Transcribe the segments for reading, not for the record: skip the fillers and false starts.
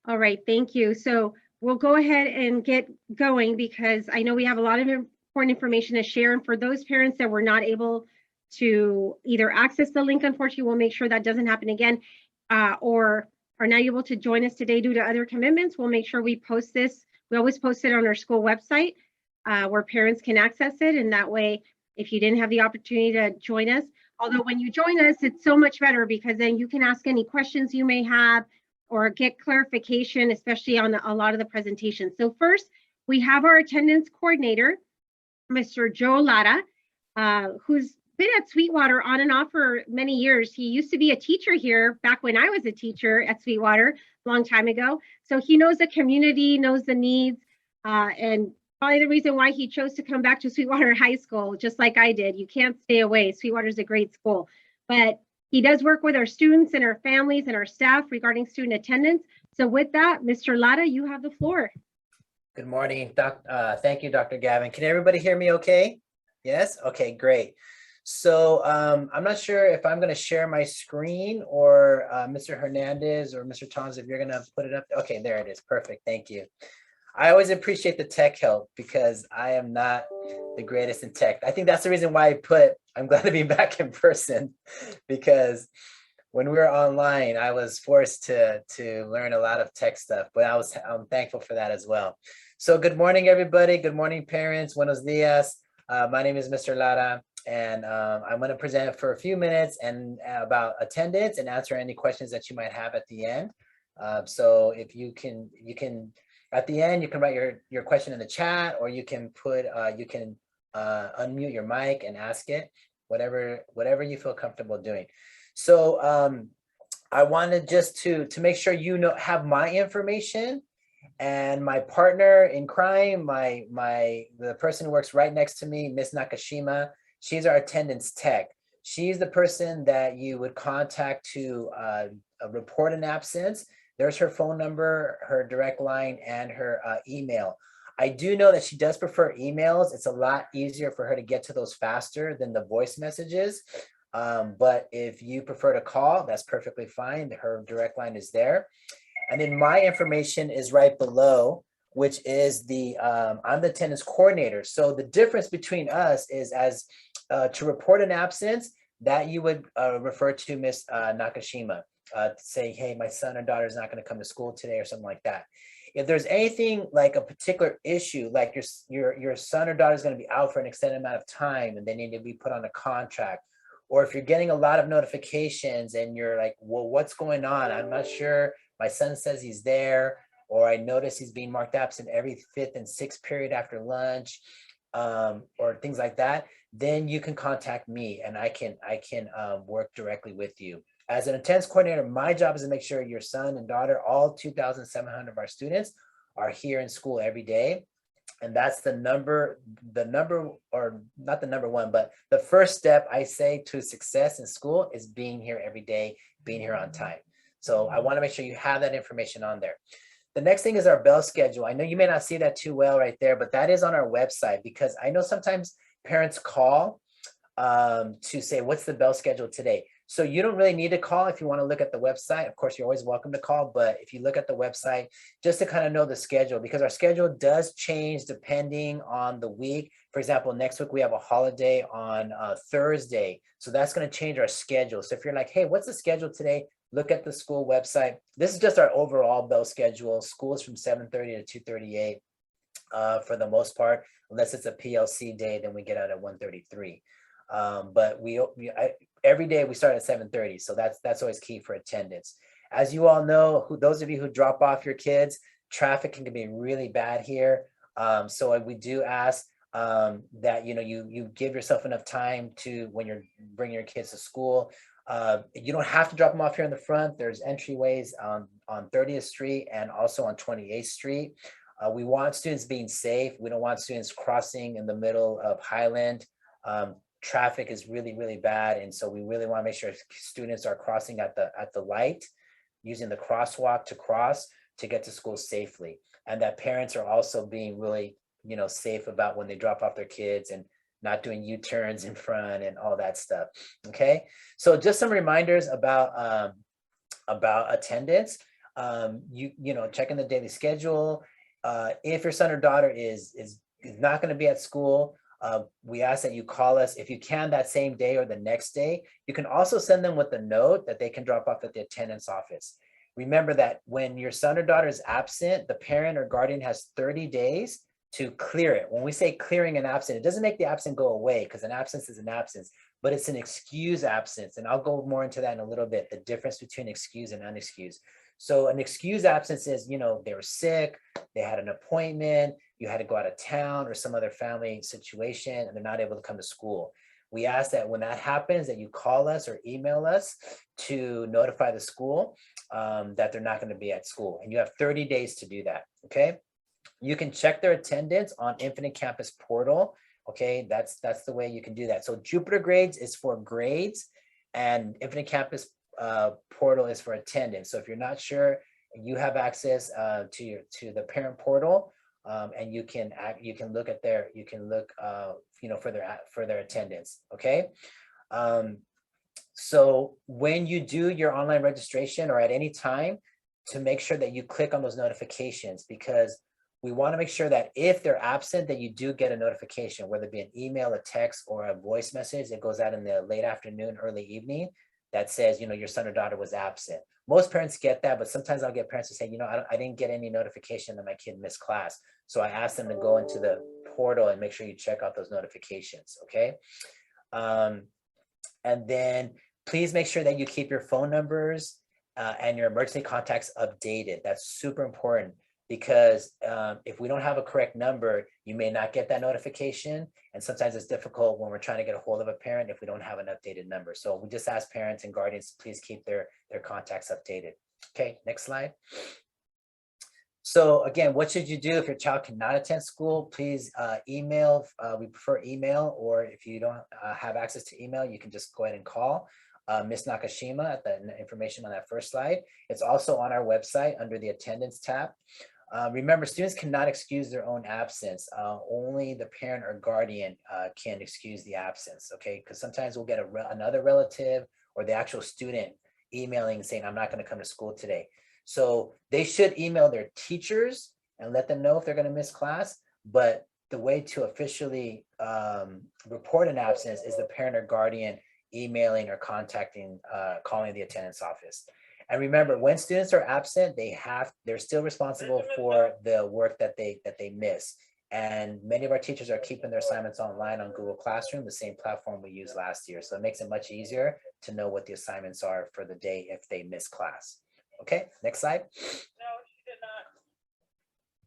All right, thank you. So we'll go ahead and get going because I know we have a lot of important information to share. And for those parents that were not able to either access the link, unfortunately, we'll make sure that doesn't happen again, or are not able to join us today due to other commitments. We'll make sure we post this. We always post it on our school website where parents can access it. And that way, if you didn't have the opportunity to join us, although when you join us, it's so much better because then you can ask any questions you may have or get clarification, especially on a lot of the presentations. So first, we have our attendance coordinator, Mr. Joe Lara, who's been at Sweetwater on and off for many years. He used to be a teacher here back when I was a teacher at Sweetwater a long time ago. So he knows the community, knows the needs, and probably the reason why he chose to come back to Sweetwater High School, just like I did. You can't stay away. Sweetwater's a great school. But he does work with our students and our families and our staff regarding student attendance. So with that, Mr. Lara, you have the floor. Good morning, thank you, Dr. Gavin. Can everybody hear me okay? Yes? Okay, great. So I'm not sure if I'm going to share my screen or Mr. Hernandez or Mr. Thomas, if you're going to put it up. Okay, there it is. Perfect. Thank you. I always appreciate the tech help because I am not the greatest in tech. I think that's the reason why I'm glad to be back in person, because when we were online, I was forced to learn a lot of tech stuff, but I'm thankful for that as well. So good morning, everybody. Good morning, parents. Buenos dias. My name is Mr. Lara, and I'm going to present for a few minutes and about attendance and answer any questions that you might have at the end. So if you can at the end, you can write your question in the chat, or you can unmute your mic and ask it, whatever you feel comfortable doing. So I wanted just to make sure have my information, and my partner in crime, the person who works right next to me, Miss Nakashima. She's our attendance tech. She's the person that you would contact to report an absence. There's her phone number, her direct line, and her email. I do know that she does prefer emails. It's a lot easier for her to get to those faster than the voice messages. But if you prefer to call, that's perfectly fine. Her direct line is there. And then my information is right below, which is I'm the attendance coordinator. So the difference between us is to report an absence, that you would refer to Miss Nakashima. Say, hey, my son or daughter is not going to come to school today or something like that. If there's anything like a particular issue, like your son or daughter is going to be out for an extended amount of time and they need to be put on a contract, or if you're getting a lot of notifications and you're like, well, what's going on? I'm not sure. My son says he's there, or I notice he's being marked absent every 5th and 6th period after lunch, or things like that, then you can contact me and I can work directly with you. As an attendance coordinator, my job is to make sure your son and daughter, all 2,700 of our students, are here in school every day. And that's the number, or not the number one, but the first step I say to success in school is being here every day, being here on time. So I want to make sure you have that information on there. The next thing is our bell schedule. I know you may not see that too well right there, but that is on our website, because I know sometimes parents call to say, what's the bell schedule today? So you don't really need to call if you want to look at the website. Of course, you're always welcome to call, but if you look at the website, just to kind of know the schedule, because our schedule does change depending on the week. For example, next week we have a holiday on Thursday. So that's going to change our schedule. So if you're like, hey, what's the schedule today? Look at the school website. This is just our overall bell schedule. School is from 7:30 to 2:38 for the most part, unless it's a PLC day, then we get out at 1:33. But every day we start at 7:30, so that's always key for attendance. As you all know, those of you who drop off your kids, traffic can be really bad here. So we do ask that you give yourself enough time to, when you're bringing your kids to school. You don't have to drop them off here in the front. There's entryways on 30th Street and also on 28th Street. We want students being safe. We don't want students crossing in the middle of Highland. Traffic is really, really bad. And so we really want to make sure students are crossing at the light, using the crosswalk to cross to get to school safely. And that parents are also being really, safe about when they drop off their kids and not doing U-turns in front and all that stuff. Okay. So just some reminders about attendance. checking the daily schedule. If your son or daughter is not going to be at school, we ask that you call us if you can that same day or the next day. You can also send them with a note that they can drop off at the attendance office. Remember that when your son or daughter is absent, the parent or guardian has 30 days to clear it. When we say clearing an absence, it doesn't make the absence go away, because an absence is an absence, but it's an excused absence. And I'll go more into that in a little bit, the difference between excused and unexcused. So an excused absence is, they were sick, they had an appointment, you had to go out of town or some other family situation, and they're not able to come to school. We ask that when that happens, that you call us or email us to notify the school that they're not going to be at school. And you have 30 days to do that, okay? You can check their attendance on Infinite Campus portal, okay? That's the way you can do that. So Jupiter Grades is for grades, and Infinite Campus portal is for attendance. So if you're not sure, you have access to the parent portal, and you can look at for their attendance, okay? So when you do your online registration or at any time, to make sure that you click on those notifications, because we want to make sure that if they're absent, that you do get a notification, whether it be an email, a text, or a voice message that goes out in the late afternoon, early evening, that says, your son or daughter was absent. Most parents get that, but sometimes I'll get parents to say, I didn't get any notification that my kid missed class. So I ask them to go into the portal and make sure you check out those notifications, okay? And then please make sure that you keep your phone numbers and your emergency contacts updated. That's super important, because if we don't have a correct number, you may not get that notification. And sometimes it's difficult when we're trying to get a hold of a parent if we don't have an updated number. So we just ask parents and guardians to please keep their contacts updated. Okay, next slide. So again, what should you do if your child cannot attend school? Please email. We prefer email, or if you don't have access to email, you can just go ahead and call Ms. Nakashima at the information on that first slide. It's also on our website under the attendance tab. Remember, students cannot excuse their own absence. Only the parent or guardian can excuse the absence, okay? Because sometimes we'll get another relative or the actual student emailing saying, I'm not going to come to school today. So they should email their teachers and let them know if they're going to miss class. But the way to officially report an absence is the parent or guardian emailing or contacting, calling the attendance office. And remember, when students are absent, they're still responsible for the work that they miss. And many of our teachers are keeping their assignments online on Google Classroom, the same platform we used last year. So it makes it much easier to know what the assignments are for the day if they miss class. Okay, next slide. No, she did not.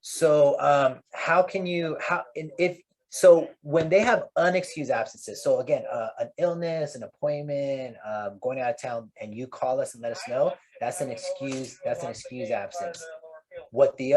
So so when they have unexcused absences, so again, an illness, an appointment, going out of town, and you call us and let us know, that's an excused absence. But the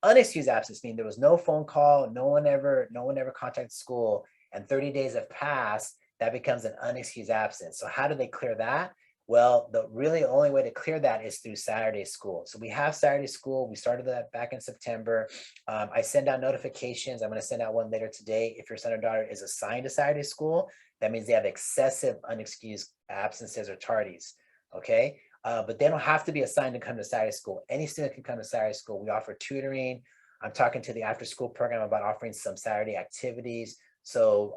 unexcused absence means there was no phone call, no one ever contacted school, and 30 days have passed, that becomes an unexcused absence. So how do they clear that? Well, the really only way to clear that is through Saturday school. So we have Saturday school. We started that back in September. I send out notifications. I'm going to send out one later today. If your son or daughter is assigned to Saturday school, that means they have excessive unexcused absences or tardies, okay? But they don't have to be assigned to come to Saturday school. Any student can come to Saturday school. We offer tutoring. I'm talking to the after school program about offering some Saturday activities. So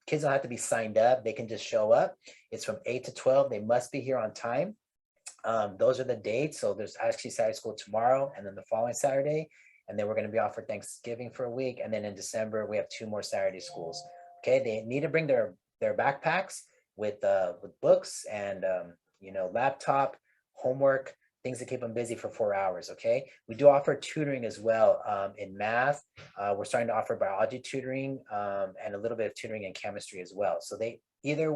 kids don't have to be signed up. They can just show up. It's from 8 to 12. They must be here on time. Those are the dates. So there's actually Saturday school tomorrow and then the following Saturday. And then we're going to be off for Thanksgiving for a week. And then in December, we have 2 more Saturday schools. Okay, they need to bring their backpacks with books and, laptop, homework, things that keep them busy for 4 hours, okay? We do offer tutoring as well in math. We're starting to offer biology tutoring and a little bit of tutoring in chemistry as well. So either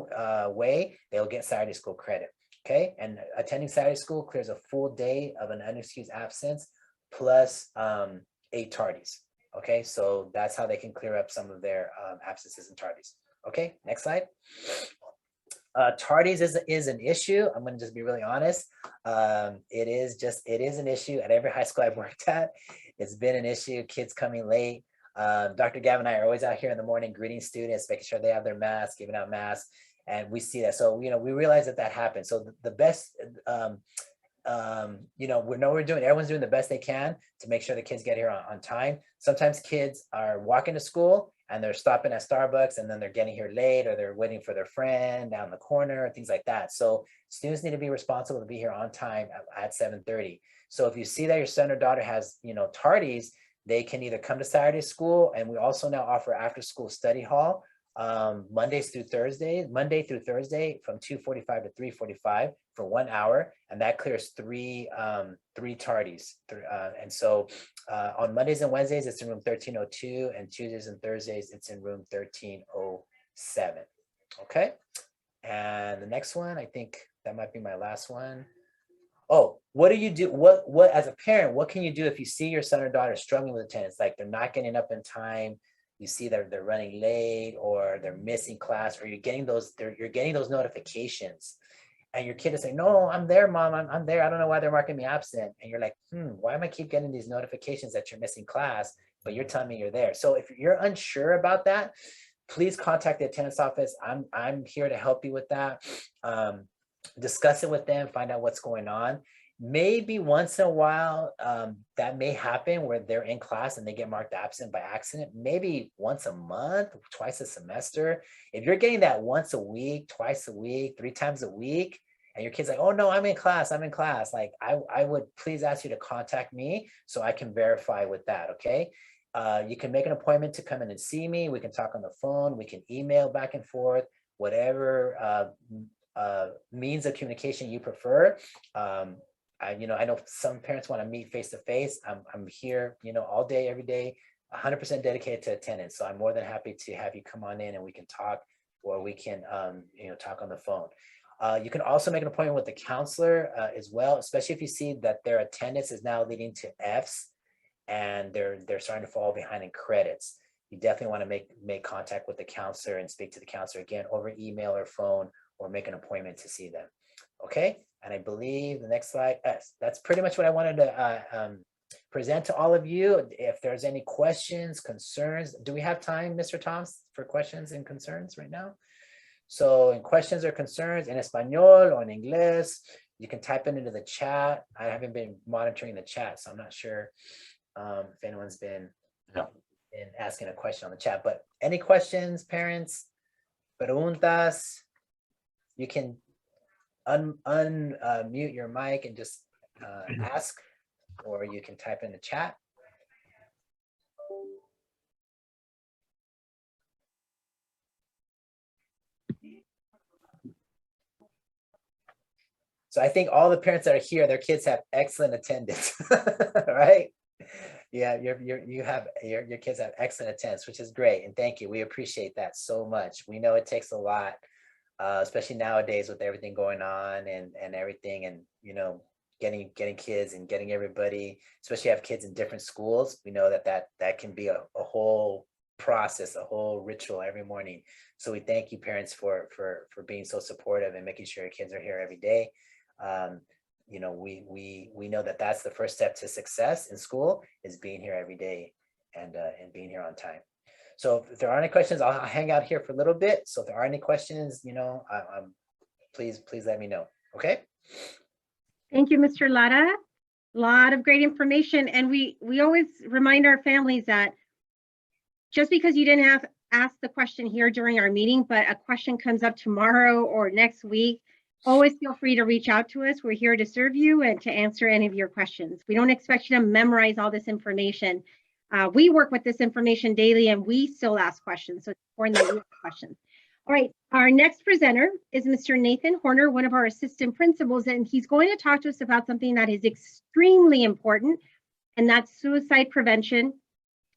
way, they'll get Saturday school credit, okay? And attending Saturday school clears a full day of an unexcused absence plus 8 tardies, okay? So that's how they can clear up some of their absences and tardies. Okay, next slide. Tardies is an issue. I'm going to just be really honest. It is an issue at every high school I've worked at. It's been an issue, kids coming late. Dr. Gavin and I are always out here in the morning greeting students, making sure they have their masks, giving out masks, and we see that. So, we realize that happens. So the best you know we're doing, everyone's doing the best they can to make sure the kids get here on time. Sometimes kids are walking to school and they're stopping at Starbucks and then they're getting here late, or they're waiting for their friend down the corner, things like that. So students need to be responsible to be here on time at 7:30. So if you see that your son or daughter has, you know, tardies, they can either come to Saturday school, and we also now offer after school study hall Monday through Thursday from 2:45 to 3:45 for 1 hour, and that clears three tardies. And so on Mondays and Wednesdays it's in room 1302, and Tuesdays and Thursdays it's in room 1307. Okay, and the next one, I think that might be my last one. Oh, what do you do? What as a parent, what can you do if you see your son or daughter struggling with attendance, like they're not getting up in time, you see that they're running late, or they're missing class, or you're getting those notifications, and your kid is saying, no, I'm there, mom, I'm there, I don't know why they're marking me absent, and you're like, why am I keep getting these notifications that you're missing class, but you're telling me you're there? So if you're unsure about that, please contact the attendance office. I'm here to help you with that. Discuss it with them, find out what's going on. Maybe once in a while that may happen where they're in class and they get marked absent by accident, maybe once a month, twice a semester. If you're getting that once a week, twice a week, 3 times a week, and your kid's like, oh no, I'm in class, like I would please ask you to contact me so I can verify with that. Okay, you can make an appointment to come in and see me. We can talk on the phone, we can email back and forth, whatever means of communication you prefer. I know some parents want to meet face to face. I'm here, all day, every day, 100% dedicated to attendance. So I'm more than happy to have you come on in and we can talk, or we can, talk on the phone. You can also make an appointment with the counselor as well, especially if you see that their attendance is now leading to Fs and they're starting to fall behind in credits. You definitely want to make contact with the counselor and speak to the counselor again over email or phone, or make an appointment to see them. Okay, and I believe the next slide, that's pretty much what I wanted to present to all of you. If there's any questions, concerns, do we have time, Mr. Toms, for questions and concerns right now? So in questions or concerns in Espanol or in English, you can type it into the chat. I haven't been monitoring the chat, so I'm not sure if anyone's been asking a question on the chat, but any questions, parents, preguntas, you can unmute your mic and just ask, or you can type in the chat. So I think all the parents that are here, their kids have excellent attendance, right? Yeah, your kids have excellent attendance, which is great, and thank you. We appreciate that so much. We know it takes a lot. Especially nowadays with everything going on and everything, and getting kids and getting everybody, especially have kids in different schools. We know that can be a whole process, a whole ritual every morning. So we thank you, parents, for being so supportive and making sure your kids are here every day. We know that that's the first step to success in school, is being here every day and being here on time. So if there are any questions, I'll hang out here for a little bit. So if there are any questions, please let me know. Okay. Thank you, Mr. Lara. A lot of great information. And we always remind our families that just because you didn't ask the question here during our meeting, but a question comes up tomorrow or next week, always feel free to reach out to us. We're here to serve you and to answer any of your questions. We don't expect you to memorize all this information. We work with this information daily and we still ask questions. So it's important that you ask questions. All right, our next presenter is Mr. Nathan Horner, one of our assistant principals, and he's going to talk to us about something that is extremely important, and that's suicide prevention.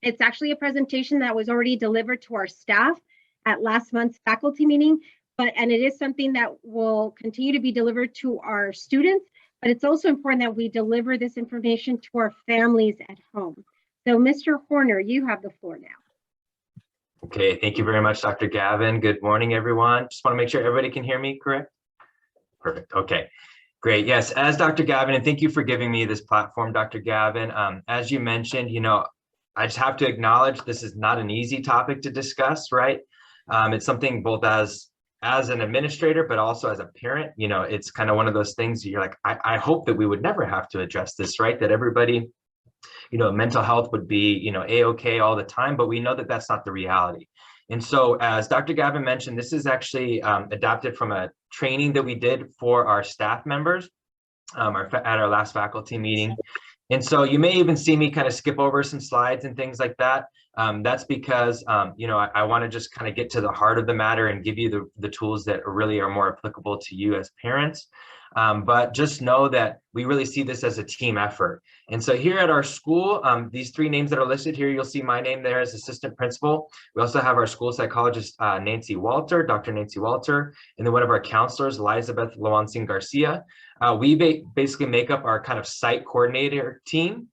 It's actually a presentation that was already delivered to our staff at last month's faculty meeting, and it is something that will continue to be delivered to our students, but it's also important that we deliver this information to our families at home. So Mr. Horner, you have the floor now. Okay, thank you very much, Dr. Gavin. Good morning, everyone. Just want to make sure everybody can hear me, correct? Perfect, okay, great. Yes, as Dr. Gavin, and thank you for giving me this platform, Dr. Gavin. As you mentioned, I just have to acknowledge this is not an easy topic to discuss, right? It's something both as as an administrator, but also as a parent, you know, it's kind of one of those things you're like, I hope that we would never have to address this, right? That everybody, you know, mental health would be, you know, a-okay all the time, but we know that that's not the reality. And so as Dr. Gavin mentioned, this is actually adapted from a training that we did for our staff members at our last faculty meeting. And so you may even see me kind of skip over some slides and things like that. That's because, you know, I want to just kind of get to the heart of the matter and give you the tools that really are more applicable to you as parents. But just know that we really see this as a team effort. And so here at our school, these three names that are listed here, you'll see my name there as assistant principal. We also have our school psychologist, Nancy Walter, Dr. Nancy Walter, and then one of our counselors, Elizabeth Lawansing Garcia. We basically make up our kind of site coordinator team.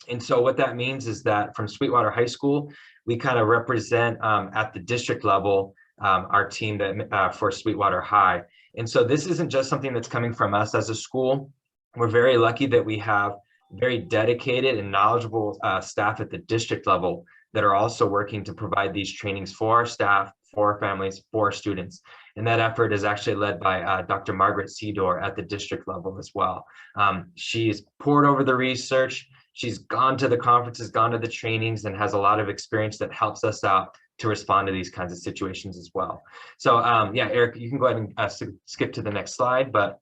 And so what that means is that from Sweetwater High School, we kind of represent at the district level our team that for Sweetwater High. And so this isn't just something that's coming from us as a school. We're very lucky that we have very dedicated and knowledgeable staff at the district level that are also working to provide these trainings for our staff, for our families, for our students. And that effort is actually led by Dr. Margaret Seedor at the district level as well. She's poured over the research. She's gone to the conferences, gone to the trainings, and has a lot of experience that helps us out to respond to these kinds of situations as well. So yeah, Eric, you can go ahead and skip to the next slide. But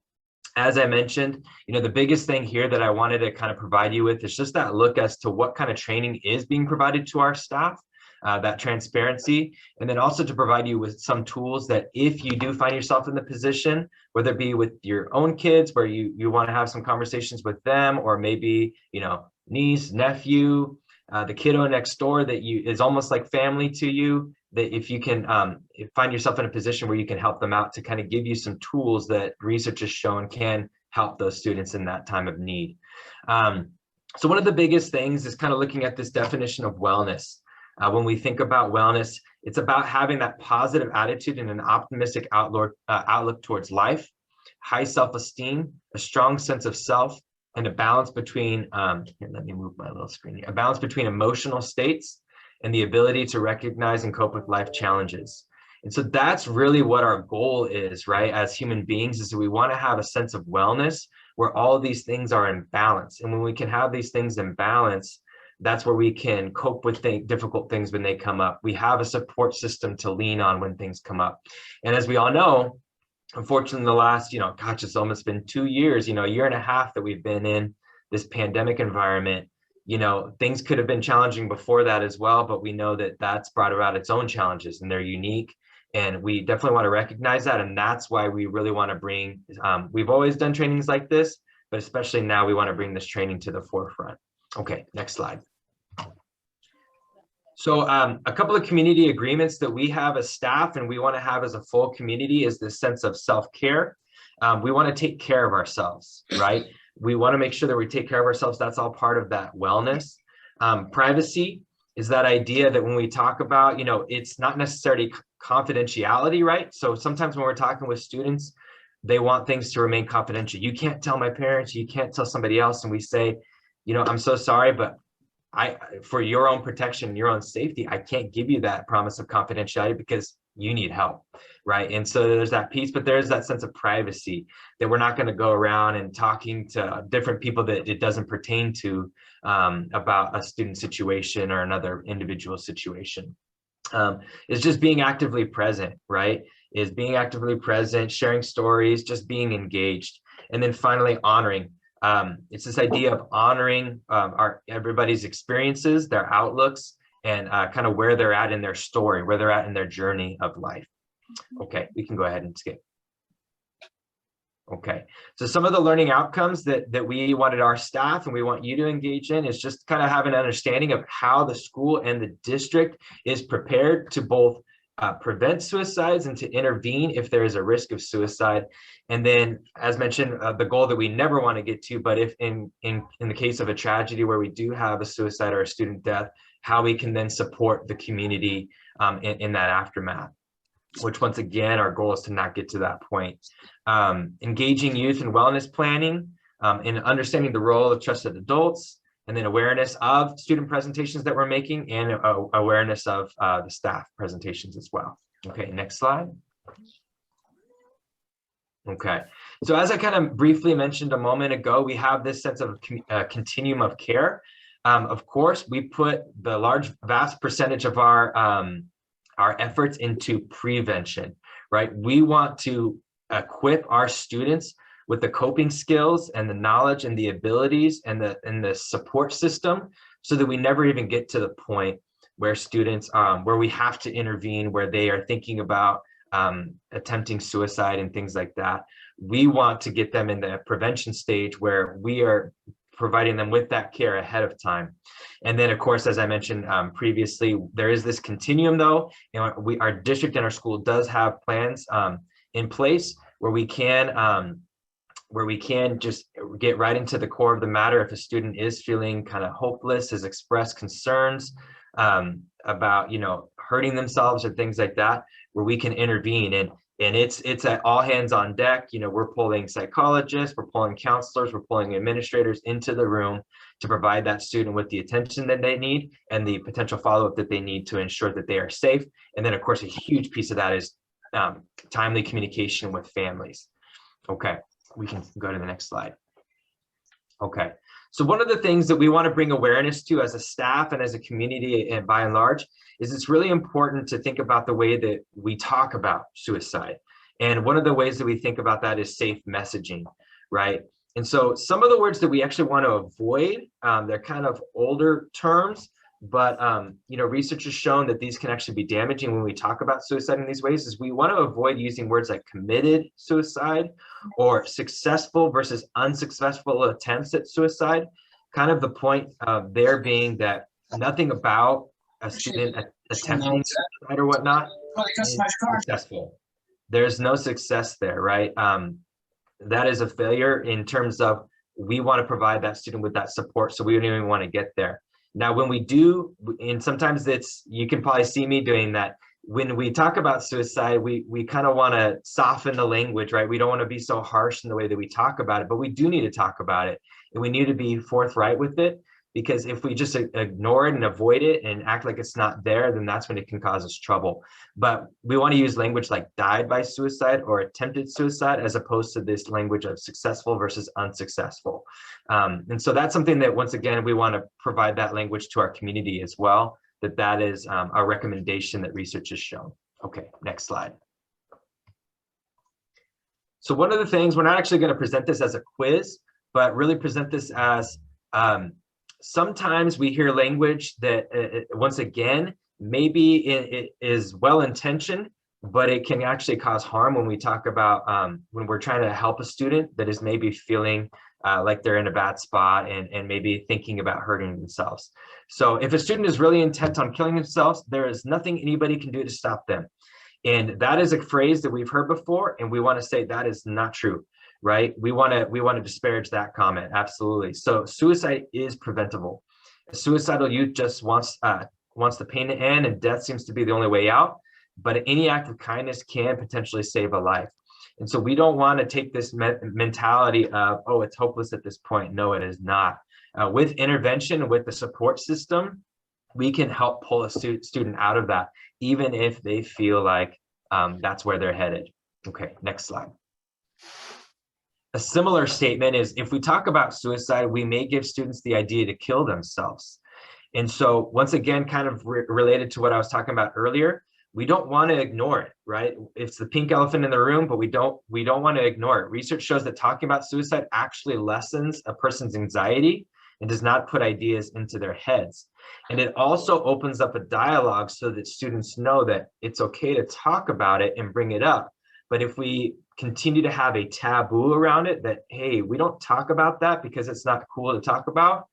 as I mentioned, you know, the biggest thing here that I wanted to kind of provide you with is just that look as to what kind of training is being provided to our staff, that transparency, and then also to provide you with some tools that if you do find yourself in the position, whether it be with your own kids, where you want to have some conversations with them, or maybe, you know, niece, nephew, the kiddo next door that is almost like family to you, that if you can find yourself in a position where you can help them out to kind of give you some tools that research has shown can help those students in that time of need. So one of the biggest things is kind of looking at this definition of wellness. When we think about wellness, it's about having that positive attitude and an optimistic outlook towards life, high self-esteem, a strong sense of self, and a balance between, here, let me move my little screen here, a balance between emotional states and the ability to recognize and cope with life challenges. And so that's really what our goal is, right? As human beings, is that we want to have a sense of wellness where all of these things are in balance. And when we can have these things in balance, that's where we can cope with difficult things when they come up. We have a support system to lean on when things come up. And as we all know, unfortunately, the last, gosh, it's almost been 2 years, a year and a half that we've been in this pandemic environment. Things could have been challenging before that as well, but we know that that's brought about its own challenges and they're unique. And we definitely want to recognize that. And that's why we really want to bring, we've always done trainings like this, but especially now we want to bring this training to the forefront. Okay, next slide. So a couple of community agreements that we have as staff and we want to have as a full community is this sense of self-care. We want to take care of ourselves, right? We want to make sure that we take care of ourselves. That's all part of that wellness. Privacy is that idea that when we talk about, it's not necessarily confidentiality, right? So sometimes when we're talking with students, they want things to remain confidential. You can't tell my parents, you can't tell somebody else. And we say, I'm so sorry, but for your own protection, your own safety, I can't give you that promise of confidentiality because you need help, right? And so there's that piece, but there's that sense of privacy that we're not going to go around and talking to different people that it doesn't pertain to about a student situation or another individual situation. It's just being actively present, right? Is being actively present, sharing stories, just being engaged. And then finally, honoring. It's this idea of honoring everybody's experiences, their outlooks, and kind of where they're at in their story, where they're at in their journey of life. Okay, we can go ahead and skip. Okay, so some of the learning outcomes that we wanted our staff and we want you to engage in is just kind of have an understanding of how the school and the district is prepared to both prevent suicides and to intervene if there is a risk of suicide. And then, as mentioned, the goal that we never want to get to, but if in the case of a tragedy where we do have a suicide or a student death, how we can then support the community in that aftermath, which once again, our goal is to not get to that point. Engaging youth in wellness planning, in understanding the role of trusted adults, and then awareness of student presentations that we're making and awareness of the staff presentations as well. Okay, next slide. Okay, so as I kind of briefly mentioned a moment ago, we have this sense of continuum of care. Of course, we put the vast percentage of our efforts into prevention, right? We want to equip our students with the coping skills and the knowledge and the abilities and the support system so that we never even get to the point where students, where we have to intervene, where they are thinking about attempting suicide and things like that. We want to get them in the prevention stage where we are providing them with that care ahead of time. And then, of course, as I mentioned previously, there is this continuum though, and our district and our school does have plans in place where we can just get right into the core of the matter. If a student is feeling kind of hopeless, has expressed concerns about, hurting themselves or things like that, where we can intervene. And it's at all hands on deck. We're pulling psychologists, we're pulling counselors, we're pulling administrators into the room to provide that student with the attention that they need and the potential follow-up that they need to ensure that they are safe. And then, of course, a huge piece of that is timely communication with families. Okay, we can go to the next slide. Okay, so one of the things that we want to bring awareness to as a staff and as a community and by and large is it's really important to think about the way that we talk about suicide. And one of the ways that we think about that is safe messaging, right? And so some of the words that we actually want to avoid, they're kind of older terms, but research has shown that these can actually be damaging when we talk about suicide in these ways. Is we want to avoid using words like committed suicide or successful versus unsuccessful attempts at suicide. Kind of the point there being that nothing about a student attempting suicide or whatnot is successful. There's no success there, right? That is a failure in terms of we want to provide that student with that support, so we don't even want to get there. Now, when we do, and sometimes you can probably see me doing that, when we talk about suicide, we kind of want to soften the language, right? We don't want to be so harsh in the way that we talk about it, but we do need to talk about it. And we need to be forthright with it, because if we just ignore it and avoid it and act like it's not there, then that's when it can cause us trouble. But we want to use language like died by suicide or attempted suicide, as opposed to this language of successful versus unsuccessful. And so that's something that, once again, we want to provide that language to our community as well, that is our recommendation that research has shown. Okay, next slide. So one of the things, we're not actually going to present this as a quiz, but really present this as sometimes we hear language that, once again, maybe it is well-intentioned, but it can actually cause harm when we talk about, when we're trying to help a student that is maybe feeling like they're in a bad spot and maybe thinking about hurting themselves. So if a student is really intent on killing themselves, there is nothing anybody can do to stop them. And that is a phrase that we've heard before, and we want to say that is not true. Right? We want to disparage that comment. Absolutely. So suicide is preventable. A suicidal youth just wants the pain to end, and death seems to be the only way out. But any act of kindness can potentially save a life. And so we don't want to take this mentality of, oh, it's hopeless at this point. No, it is not. With intervention, with the support system, we can help pull a student out of that, even if they feel like that's where they're headed. Okay, next slide. A similar statement is, if we talk about suicide, we may give students the idea to kill themselves. And so once again, kind of related to what I was talking about earlier, we don't want to ignore it, right? It's the pink elephant in the room, but we don't want to ignore it. Research shows that talking about suicide actually lessens a person's anxiety and does not put ideas into their heads. And it also opens up a dialogue so that students know that it's okay to talk about it and bring it up. But if we continue to have a taboo around it, that, hey, we don't talk about that because it's not cool to talk about,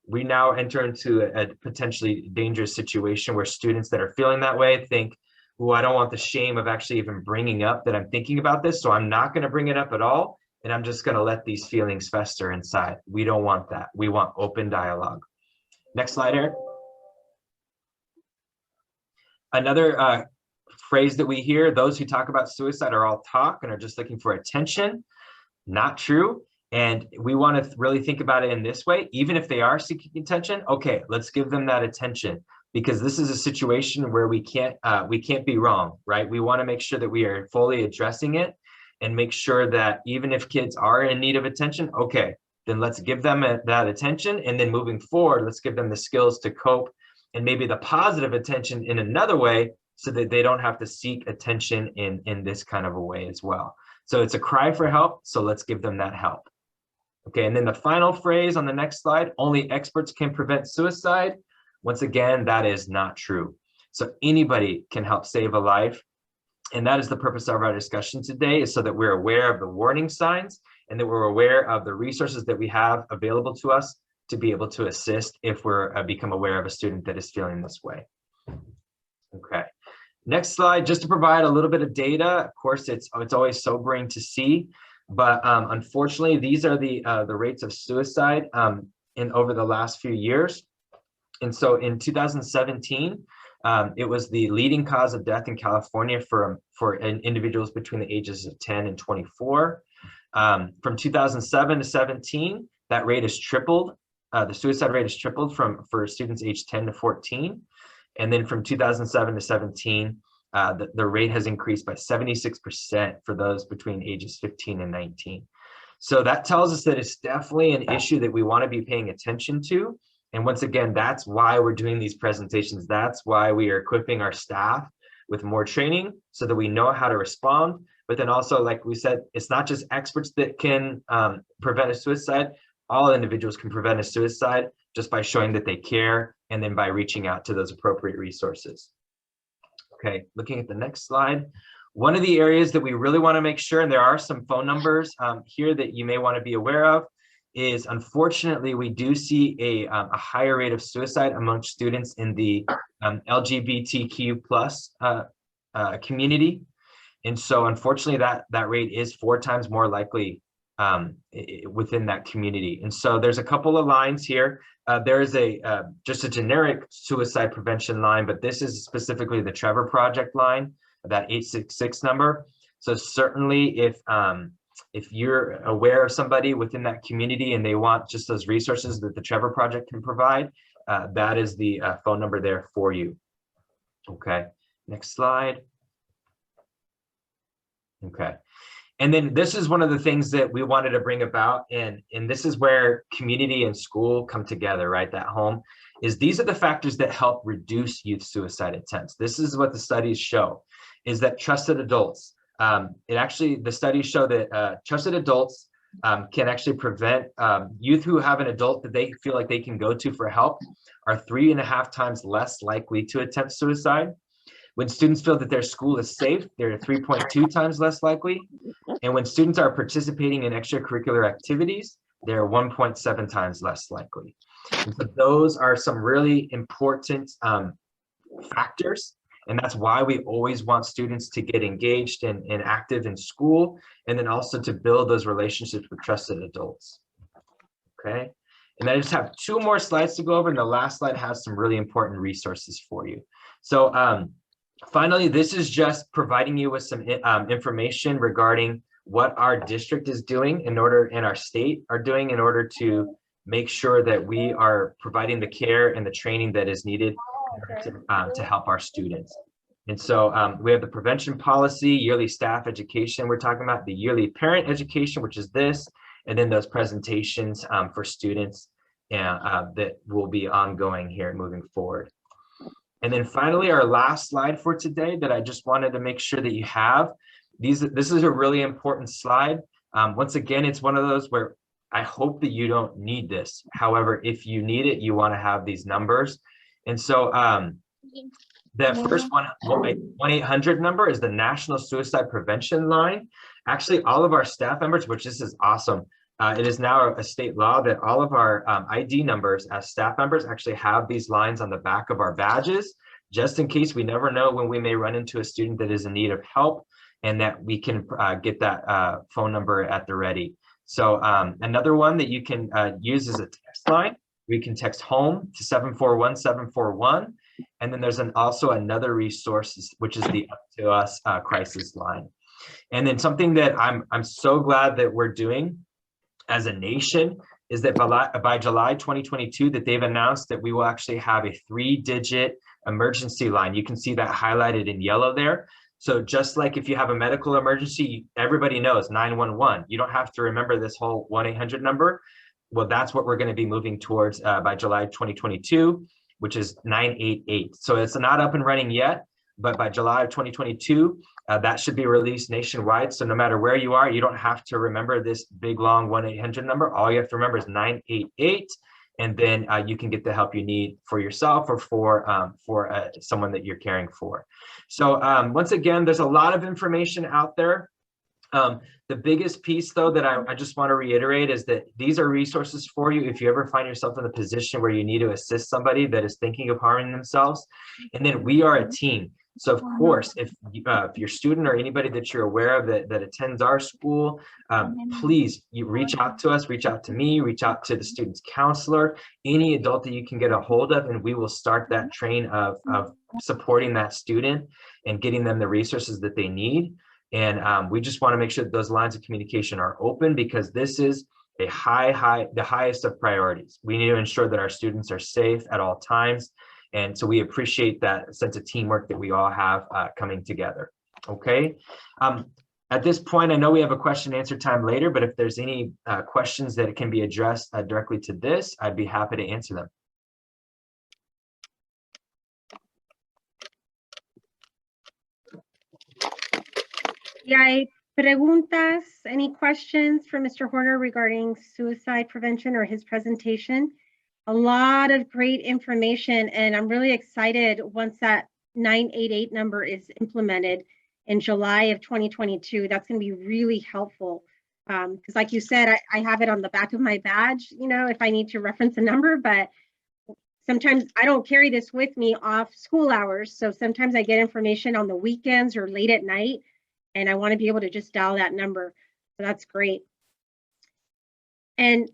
we now enter into a potentially dangerous situation where students that are feeling that way think, oh, I don't want the shame of actually even bringing up that I'm thinking about this, so I'm not going to bring it up at all, and I'm just going to let these feelings fester inside. We don't want that. We want open dialogue. Next slide, Eric. Another phrase that we hear, those who talk about suicide are all talk and are just looking for attention. Not true. And we want to really think about it in this way. Even if they are seeking attention, okay, let's give them that attention, because this is a situation where we can't be wrong, right? We want to make sure that we are fully addressing it and make sure that even if kids are in need of attention, okay, then let's give them that attention. And then moving forward, let's give them the skills to cope and maybe the positive attention in another way so that they don't have to seek attention in this kind of a way as well. So it's a cry for help. So let's give them that help. Okay, and then the final phrase on the next slide, only experts can prevent suicide. Once again, that is not true. So anybody can help save a life. And that is the purpose of our discussion today, is so that we're aware of the warning signs and that we're aware of the resources that we have available to us to be able to assist if we're become aware of a student that is feeling this way. Okay, next slide, just to provide a little bit of data. Of course, it's always sobering to see, but unfortunately, these are the rates of suicide over the last few years. And so in 2017, it was the leading cause of death in California for individuals between the ages of 10 and 24. From 2007 to 17, that rate has tripled. The suicide rate has tripled for students aged 10 to 14. And then from 2007 to 17, the rate has increased by 76% for those between ages 15 and 19. So that tells us that it's definitely an issue that we want to be paying attention to. And once again, that's why we're doing these presentations. That's why we are equipping our staff with more training so that we know how to respond. But then also, like we said, it's not just experts that can prevent a suicide. All individuals can prevent a suicide just by showing that they care and then by reaching out to those appropriate resources. Okay, looking at the next slide. One of the areas that we really want to make sure, and there are some phone numbers here that you may want to be aware of, is unfortunately we do see a higher rate of suicide among students in the LGBTQ plus community. And so unfortunately that rate is 4 times more likely within that community. And so there's a couple of lines here. There is just a generic suicide prevention line, but this is specifically the Trevor Project line, that 866 number. So certainly if you're aware of somebody within that community and they want just those resources that the Trevor Project can provide, that is the phone number there for you. Okay, next slide. Okay, and then this is one of the things that we wanted to bring about, and this is where community and school come together, right? That home is, these are the factors that help reduce youth suicide attempts. This is what the studies show, is that trusted adults, the studies show that trusted adults can actually prevent youth who have an adult that they feel like they can go to for help are 3.5 times less likely to attempt suicide. When students feel that their school is safe, they're 3.2 times less likely. And when students are participating in extracurricular activities, they're 1.7 times less likely. And so those are some really important factors. And that's why we always want students to get engaged and active in school, and then also to build those relationships with trusted adults. Okay, and I just have 2 more slides to go over, and the last slide has some really important resources for you. So finally, this is just providing you with some information regarding what our district is doing and our state are doing in order to make sure that we are providing the care and the training that is needed to help our students. And so we have the prevention policy, yearly staff education we're talking about, the yearly parent education, which is this, and then those presentations for students that will be ongoing here moving forward. And then finally, our last slide for today that I just wanted to make sure that you have. This is a really important slide. Once again, it's one of those where I hope that you don't need this. However, if you need it, you want to have these numbers. And so the first 1-800 number is the National Suicide Prevention Line. Actually, all of our staff members, which this is awesome. It is now a state law that all of our ID numbers as staff members actually have these lines on the back of our badges, just in case. We never know when we may run into a student that is in need of help, and that we can get that phone number at the ready. So another one that you can use is a text line. We can text home to 741-741. And then there's also another resource, which is the Up to Us crisis line. And then something that I'm so glad that we're doing as a nation is that by July 2022, that they've announced that we will actually have a 3-digit emergency line. You can see that highlighted in yellow there. So just like if you have a medical emergency, everybody knows 911. You don't have to remember this whole 1-800 number. Well, that's what we're going to be moving towards by July 2022, which is 988. So it's not up and running yet, but by July of 2022, that should be released nationwide. So no matter where you are, you don't have to remember this big, long 1-800 number. All you have to remember is 988. And then you can get the help you need for yourself or for someone that you're caring for. So once again, there's a lot of information out there. The biggest piece, though, that I just want to reiterate is that these are resources for you if you ever find yourself in a position where you need to assist somebody that is thinking of harming themselves. And then we are a team. So of course, if your student or anybody that you're aware of that attends our school, please, you reach out to us, reach out to me, reach out to the student's counselor, any adult that you can get a hold of, and we will start that train of supporting that student and getting them the resources that they need. And we just want to make sure that those lines of communication are open, because this is the highest of priorities. We need to ensure that our students are safe at all times. And so we appreciate that sense of teamwork that we all have coming together. Okay. At this point, I know we have a question and answer time later, but if there's any questions that can be addressed directly to this, I'd be happy to answer them. Y hay preguntas, any questions for Mr. Horner regarding suicide prevention or his presentation? A lot of great information, and I'm really excited once that 988 number is implemented in July of 2022. That's going to be really helpful because like you said, I have it on the back of my badge, you know, if I need to reference a number, but sometimes I don't carry this with me off school hours. So sometimes I get information on the weekends or late at night, and I want to be able to just dial that number. So that's great. And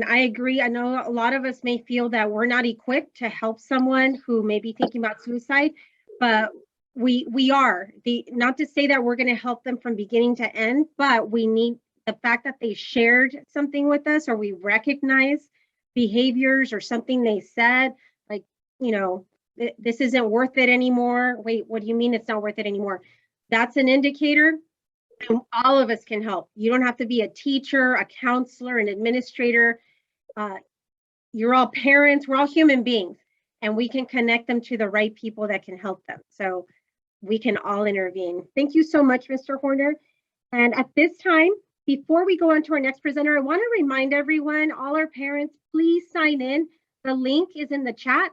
I agree. I know a lot of us may feel that we're not equipped to help someone who may be thinking about suicide, but we are. Not to say that we're going to help them from beginning to end, but we need the fact that they shared something with us, or we recognize behaviors or something they said, like, you know, this isn't worth it anymore. Wait, what do you mean it's not worth it anymore? That's an indicator. And all of us can help. You don't have to be a teacher, a counselor, an administrator. You're all parents. We're all human beings, and we can connect them to the right people that can help them. So we can all intervene. Thank you so much, Mr. Horner. And at this time, before we go on to our next presenter, I want to remind everyone, all our parents, please sign in. The link is in the chat.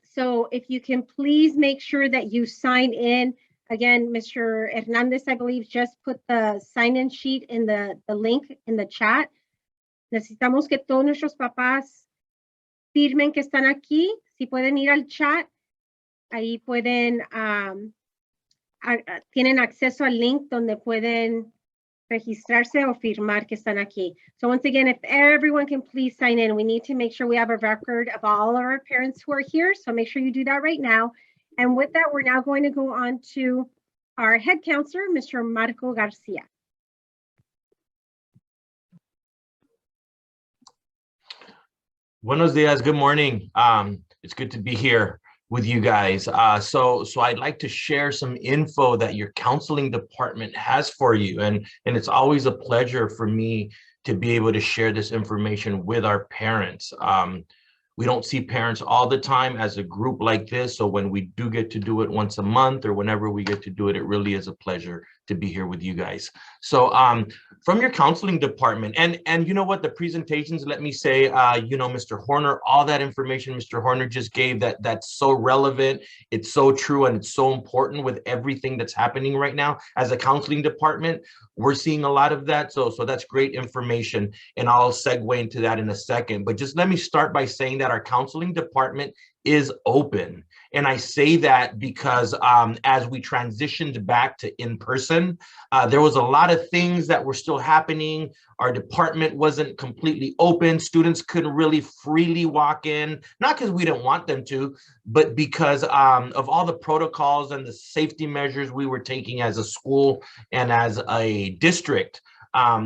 So if you can please make sure that you sign in. Again, Mr. Hernandez, I believe, just put the sign-in sheet in the link in the chat. Necesitamos que todos nuestros papás firmen que están aquí. Si pueden ir al chat, ahí pueden, tienen acceso al link donde pueden registrarse o firmar que están aquí. So once again, if everyone can please sign in, we need to make sure we have a record of all of our parents who are here. So make sure you do that right now. And with that, we're now going to go on to our head counselor, Mr. Marco Garcia. Buenos dias, good morning. It's good to be here with you guys. So I'd like to share some info that your counseling department has for you. And it's always a pleasure for me to be able to share this information with our parents. We don't see parents all the time as a group like this. So when we do get to do it once a month or whenever we get to do it, it really is a pleasure to be here with you guys. So from your counseling department, and you know what, the presentations, let me say, you know, Mr. Horner, all that information Mr. Horner just gave, that's so relevant, it's so true, and it's so important with everything that's happening right now. As a counseling department, we're seeing a lot of that. So that's great information, and I'll segue into that in a second. But just let me start by saying that our counseling department is open. And I say that because as we transitioned back to in-person, there was a lot of things that were still happening. Our department wasn't completely open. Students couldn't really freely walk in, not because we didn't want them to, but because of all the protocols and the safety measures we were taking as a school and as a district.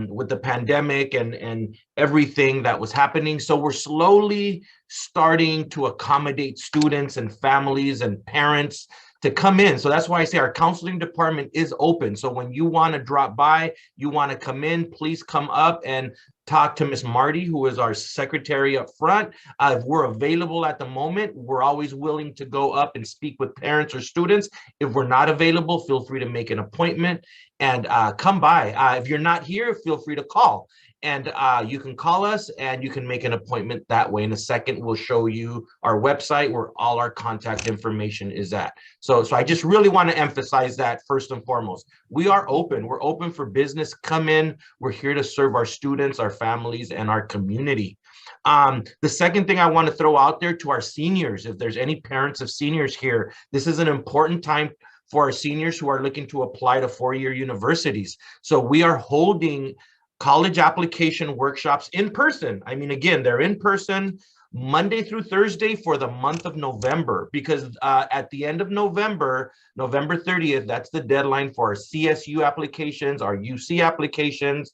With the pandemic and everything that was happening. So we're slowly starting to accommodate students and families and parents to come in. So that's why I say our counseling department is open. So when you want to drop by, you want to come in, please come up and talk to Miss Marty, who is our secretary up front. If we're available at the moment, we're always willing to go up and speak with parents or students. If we're not available, feel free to make an appointment and come by. If you're not here, feel free to call. And you can call us and you can make an appointment that way. In a second, we'll show you our website where all our contact information is at. So I just really want to emphasize that first and foremost. We are open. We're open for business. Come in. We're here to serve our students, our families, and our community. The second thing I want to throw out there to our seniors, if there's any parents of seniors here, this is an important time for our seniors who are looking to apply to four-year universities. So we are holding college application workshops in person. I mean, again, they're in person Monday through Thursday for the month of November, because at the end of November, November 30th, that's the deadline for our CSU applications, our UC applications,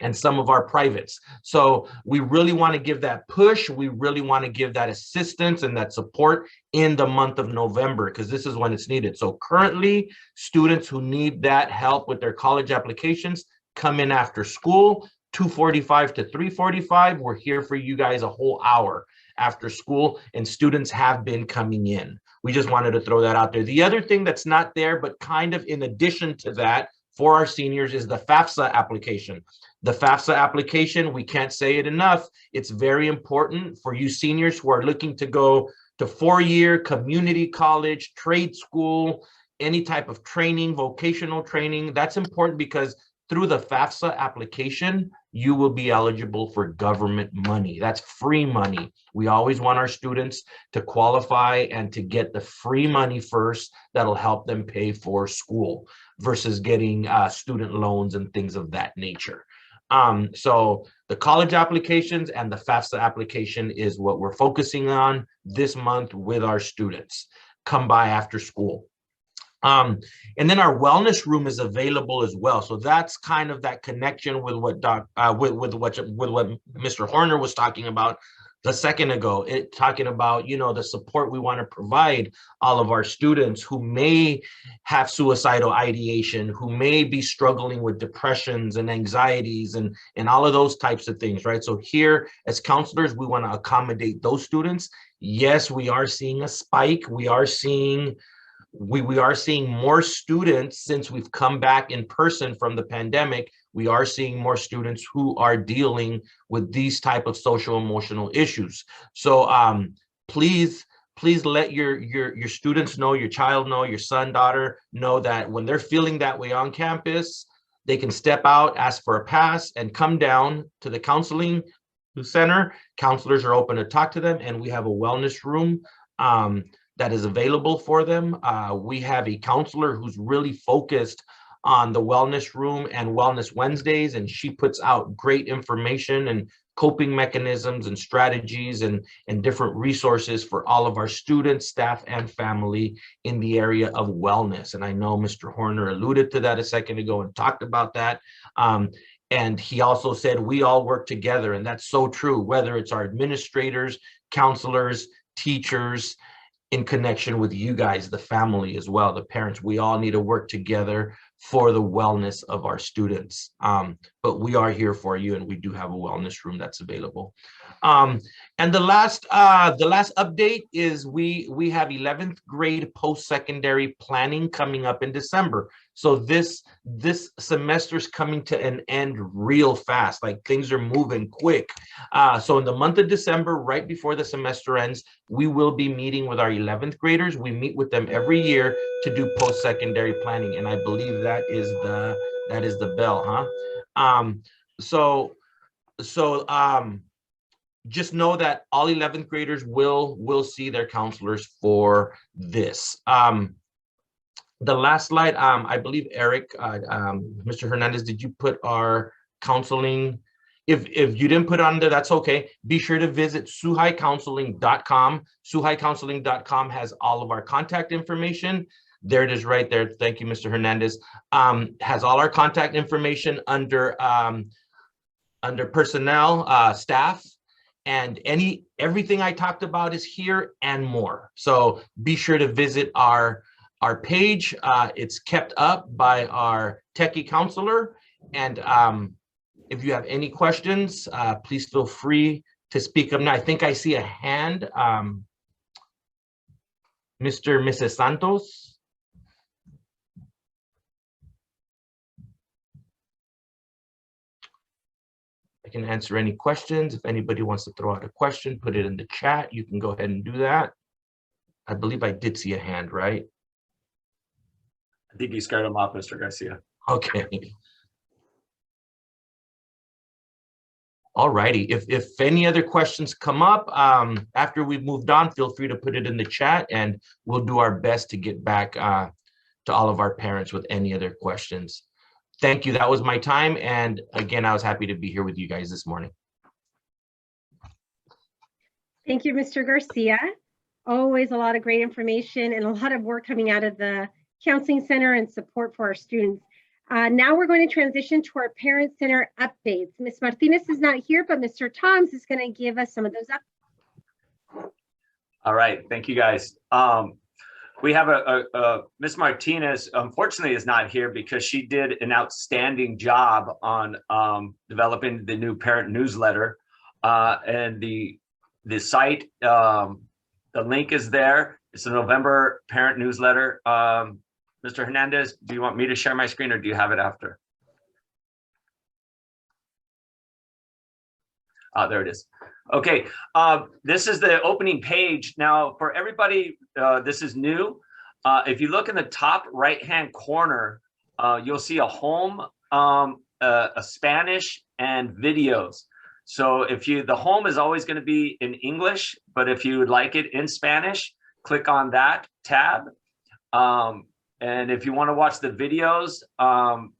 and some of our privates. So we really want to give that push. We really want to give that assistance and that support in the month of November, because this is when it's needed. So currently, students who need that help with their college applications come in after school, 2:45 to 3:45. We're here for you guys a whole hour after school, and students have been coming in. We just wanted to throw that out there. The other thing that's not there, but kind of in addition to that for our seniors, is the FAFSA application. The FAFSA application, we can't say it enough. It's very important for you seniors who are looking to go to four-year community college, trade school, any type of training, vocational training. That's important because through the FAFSA application, you will be eligible for government money. That's free money. We always want our students to qualify and to get the free money first. That'll help them pay for school versus getting student loans and things of that nature. So the college applications and the FAFSA application is what we're focusing on this month with our students. Come by after school. And then our wellness room is available as well. So that's kind of that connection with what Mr. Horner was talking about a second ago, talking about, you know, the support we want to provide all of our students who may have suicidal ideation, who may be struggling with depressions and anxieties and all of those types of things, right? So here as counselors, we want to accommodate those students. Yes, we are seeing a spike. We are seeing more students since we've come back in person from the pandemic. We are seeing more students who are dealing with these type of social emotional issues. So please let your students know, your child know, your son, daughter know that when they're feeling that way on campus, they can step out, ask for a pass, and come down to the counseling center. Counselors are open to talk to them, and we have a wellness room that is available for them. We have a counselor who's really focused on the wellness room and Wellness Wednesdays, and she puts out great information and coping mechanisms and strategies and different resources for all of our students, staff, and family in the area of wellness. And I know Mr. Horner alluded to that a second ago and talked about that. And he also said we all work together, and that's so true, whether it's our administrators, counselors, teachers, in connection with you guys, the family as well, the parents. We all need to work together for the wellness of our students. But we are here for you, and we do have a wellness room that's available. And the last update is we have 11th grade post-secondary planning coming up in December. So this semester's coming to an end real fast, like things are moving quick. So in the month of December, right before the semester ends, we will be meeting with our 11th graders. We meet with them every year to do post-secondary planning, and I believe that is the bell, huh? Just know that all 11th graders will see their counselors for this. The last slide, I believe Eric, Mr. Hernandez, did you put our counseling? If you didn't put it on there, that's okay. Be sure to visit suhaicounseling.com. Suhaicounseling.com has all of our contact information. There it is right there. Thank you, Mr. Hernandez. Has all our contact information under personnel, staff, and everything I talked about is here and more. So be sure to visit our our page. It's kept up by our techie counselor. And if you have any questions, please feel free to speak up now. I think I see a hand. Mr. and Mrs. Santos. I can answer any questions. If anybody wants to throw out a question, put it in the chat. You can go ahead and do that. I believe I did see a hand, right? I think you scared him off, Mr. Garcia. Okay. All righty. If any other questions come up after we've moved on, feel free to put it in the chat and we'll do our best to get back to all of our parents with any other questions. Thank you. That was my time. And again, I was happy to be here with you guys this morning. Thank you, Mr. Garcia. Always a lot of great information and a lot of work coming out of the Counseling Center and support for our students. Now we're going to transition to our Parent Center updates. Ms. Martinez is not here, but Mr. Toms is going to give us some of those updates. All right, thank you guys. We have Ms. Martinez, unfortunately, is not here because she did an outstanding job on developing the new parent newsletter. And the site, the link is there. It's a November parent newsletter. Mr. Hernandez, do you want me to share my screen or do you have it after? There it is. Okay, this is the opening page. Now, for everybody, this is new. If you look in the top right-hand corner, you'll see a home, a Spanish, and videos. So if the home is always going to be in English, but if you would like it in Spanish, click on that tab. And if you want to watch the videos,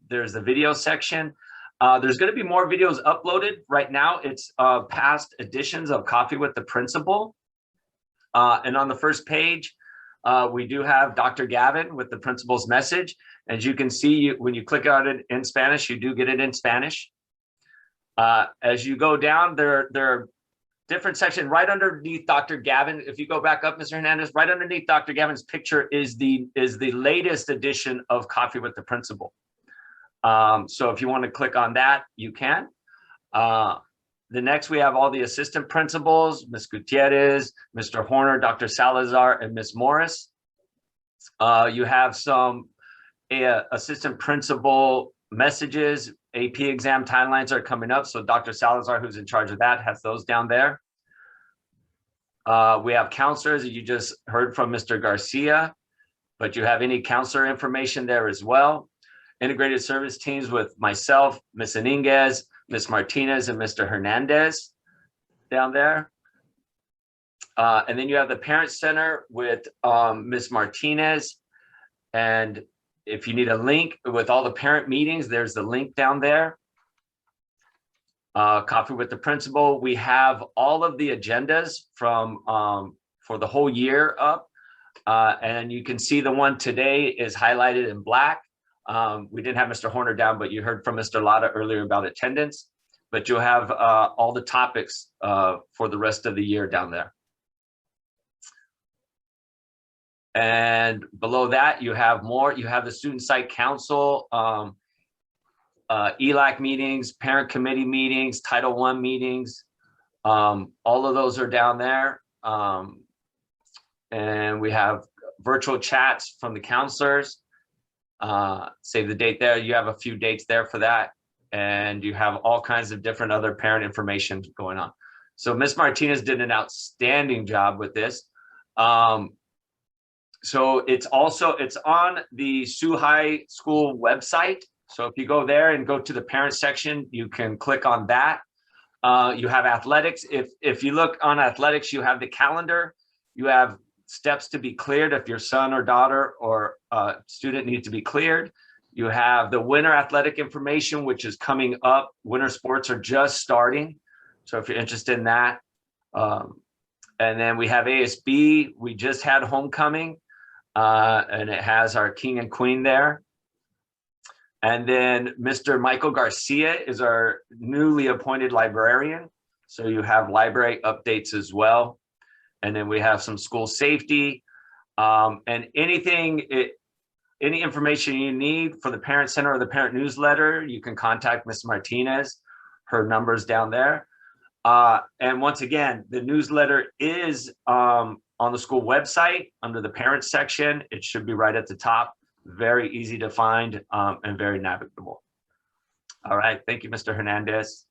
there's the video section. There's going to be more videos uploaded. Right now, it's past editions of Coffee with the Principal. And on the first page, we do have Dr. Gavin with the principal's message. As you can see, when you click on it in Spanish, you do get it in Spanish. As you go down, there are different sections right underneath Dr. Gavin. If you go back up, Mr. Hernandez, right underneath Dr. Gavin's picture is the latest edition of Coffee with the Principal. So if you want to click on that, you can. The next, we have all the assistant principals, Ms. Gutierrez, Mr. Horner, Dr. Salazar, and Ms. Morris. You have some assistant principal messages. AP exam timelines are coming up. So Dr. Salazar, who's in charge of that, has those down there. We have counselors that you just heard from Mr. Garcia, but you have any counselor information there as well. Integrated service teams with myself, Ms. Iniguez, Ms. Martinez, and Mr. Hernandez down there. And then you have the Parent Center with Ms. Martinez. And if you need a link with all the parent meetings, there's the link down there. Coffee with the Principal. We have all of the agendas from for the whole year up. And you can see the one today is highlighted in black. We didn't have Mr. Horner down, but you heard from Mr. Lada earlier about attendance. But you'll have all the topics for the rest of the year down there. And below that, you have more. You have the Student Site Council, ELAC meetings, parent committee meetings, Title I meetings. All of those are down there. And we have virtual chats from the counselors. Save the date there. You have a few dates there for that. And you have all kinds of different other parent information going on. So Ms. Martinez did an outstanding job with this. So it's on the Sioux High School website. So if you go there and go to the parent section, you can click on that. You have athletics. If you look on athletics, you have the calendar. You have steps to be cleared if your son or daughter or student needs to be cleared. You have the winter athletic information, which is coming up. Winter sports are just starting. So if you're interested in that. And then we have ASB. We just had homecoming. And it has our king and queen there. And then Mr. Michael Garcia is our newly appointed librarian. So you have library updates as well. And then we have some school safety. And any information you need for the Parent Center or the Parent Newsletter, you can contact Ms. Martinez. Her number's down there. And once again, the newsletter is on the school website under the parent section. It should be right at the top. Very easy to find and very navigable. All right, thank you, Mr. Hernandez.